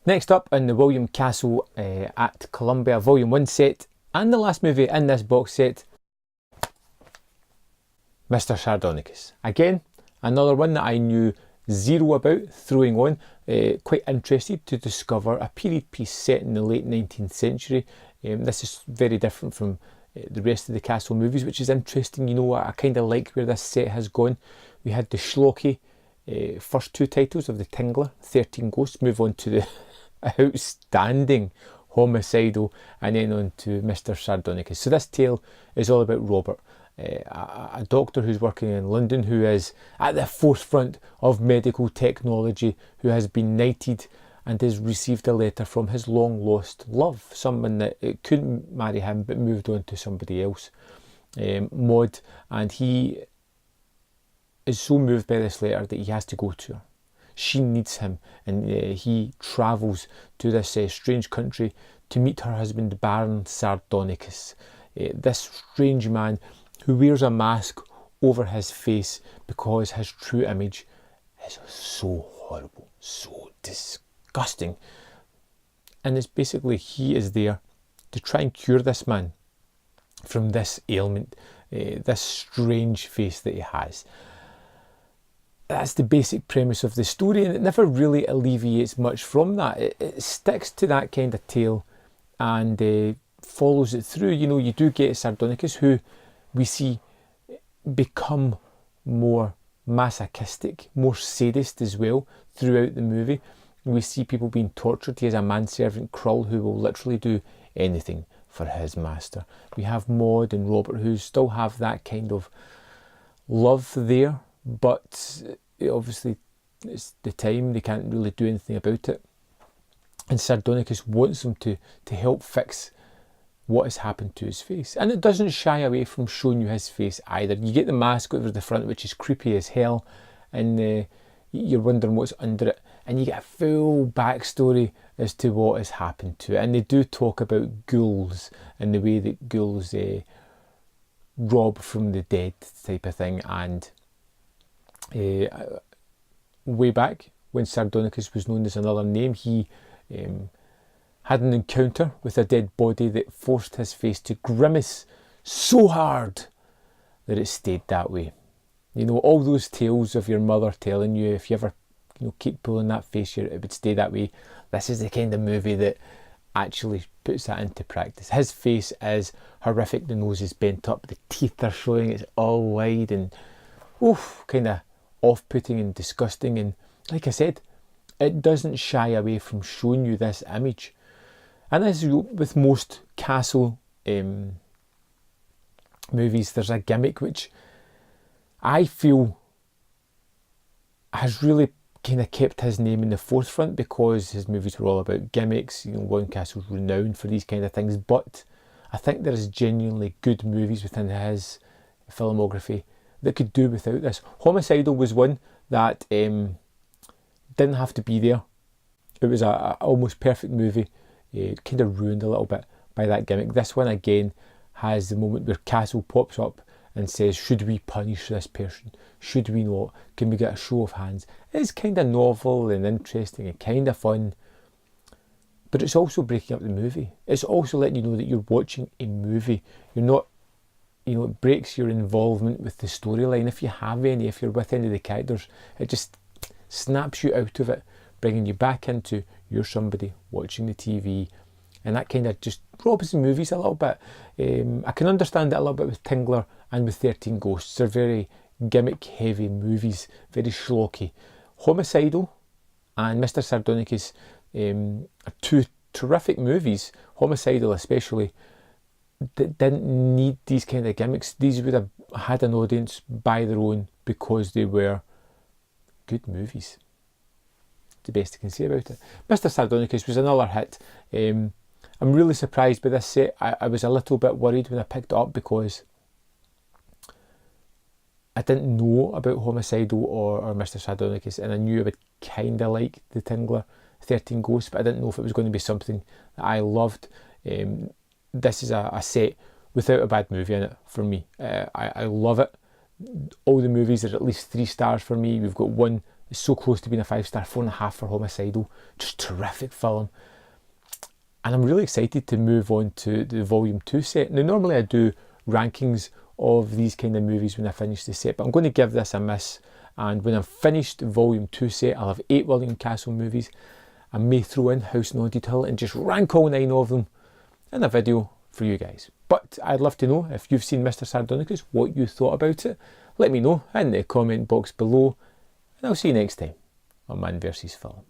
Next up in the William Castle at Columbia Volume 1 set, and the last movie in this box set, Mr. Sardonicus. Again, another one that I knew zero about, throwing on. Quite interested to discover a period piece set in the late 19th century. This is very different from the rest of the Castle movies, which is interesting. You know, I kind of like where this set has gone. We had the schlocky first two titles of The Tingler, 13 Ghosts, move on to the outstanding Homicidal, and then on to Mr. Sardonicus. So this tale is all about Robert, a doctor who's working in London, who is at the forefront of medical technology, who has been knighted and has received a letter from his long lost love, someone that couldn't marry him but moved on to somebody else, Maud, and he is so moved by this letter that he has to go to her. She needs him, and he travels to this strange country to meet her husband, Baron Sardonicus, this strange man who wears a mask over his face because his true image is so horrible, so disgusting. And it's basically, he is there to try and cure this man from this ailment, this strange face that he has. That's the basic premise of the story, and it never really alleviates much from that. It sticks to that kind of tale and follows it through. You know, you do get Sardonicus, who we see become more masochistic, more sadist as well throughout the movie. We see people being tortured. He has a manservant, Krull, who will literally do anything for his master. We have Maud and Robert, who still have that kind of love there, but obviously it's the time, they can't really do anything about it. And Sardonicus wants them to help fix what has happened to his face. And it doesn't shy away from showing you his face either. You get the mask over the front, which is creepy as hell, and you're wondering what's under it. And you get a full backstory as to what has happened to it. And they do talk about ghouls and the way that ghouls rob from the dead type of thing. And way back when Sardonicus was known as another name, he had an encounter with a dead body that forced his face to grimace so hard that it stayed that way. You know, all those tales of your mother telling you, if you ever keep pulling that face, it would stay that way. This is the kind of movie that actually puts that into practice. His face is horrific. The nose is bent up, the teeth are showing, it's all wide and kind of off-putting and disgusting. And like I said, it doesn't shy away from showing you this image. And as with most Castle movies, there's a gimmick which I feel has really kind of kept his name in the forefront, because his movies were all about gimmicks. You know, William Castle's renowned for these kind of things, but I think there is genuinely good movies within his filmography that could do without this. Homicidal was one that didn't have to be there. It was a almost perfect movie. It kind of ruined a little bit by that gimmick. This one again has the moment where Castle pops up and says, should we punish this person? Should we not? Can we get a show of hands? It's kind of novel and interesting and kind of fun, but it's also breaking up the movie. It's also letting you know that you're watching a movie. You're not, it breaks your involvement with the storyline. If you have any, if you're with any of the characters, it just snaps you out of it, bringing you back into you're somebody watching the TV. And that kind of just robs the movies a little bit. I can understand it a little bit with Tingler and with 13 Ghosts. They're very gimmick heavy movies, very schlocky. Homicidal and Mr. Sardonicus are two terrific movies. Homicidal especially, that didn't need these kind of gimmicks. These would have had an audience by their own because they were good movies. The best I can say about it. Mr. Sardonicus was another hit. I'm really surprised by this set. I was a little bit worried when I picked it up because I didn't know about Homicidal or Mr. Sardonicus, and I knew I would kind of like The Tingler, 13 Ghosts, but I didn't know if it was going to be something that I loved. This is a set without a bad movie in it for me. I love it. All the movies are at least 3 stars for me. We've got one that's so close to being a 5-star, 4.5 for Homicidal. Just terrific film. And I'm really excited to move on to the Volume 2 set. Now, normally I do rankings of these kind of movies when I finish the set, but I'm going to give this a miss. And when I've finished the Volume 2 set, I'll have 8 William Castle movies. I may throw in House on Haunted Hill and just rank all 9 of them in a video for you guys. But I'd love to know if you've seen Mr. Sardonicus, what you thought about it. Let me know in the comment box below, and I'll see you next time on Man vs. Film.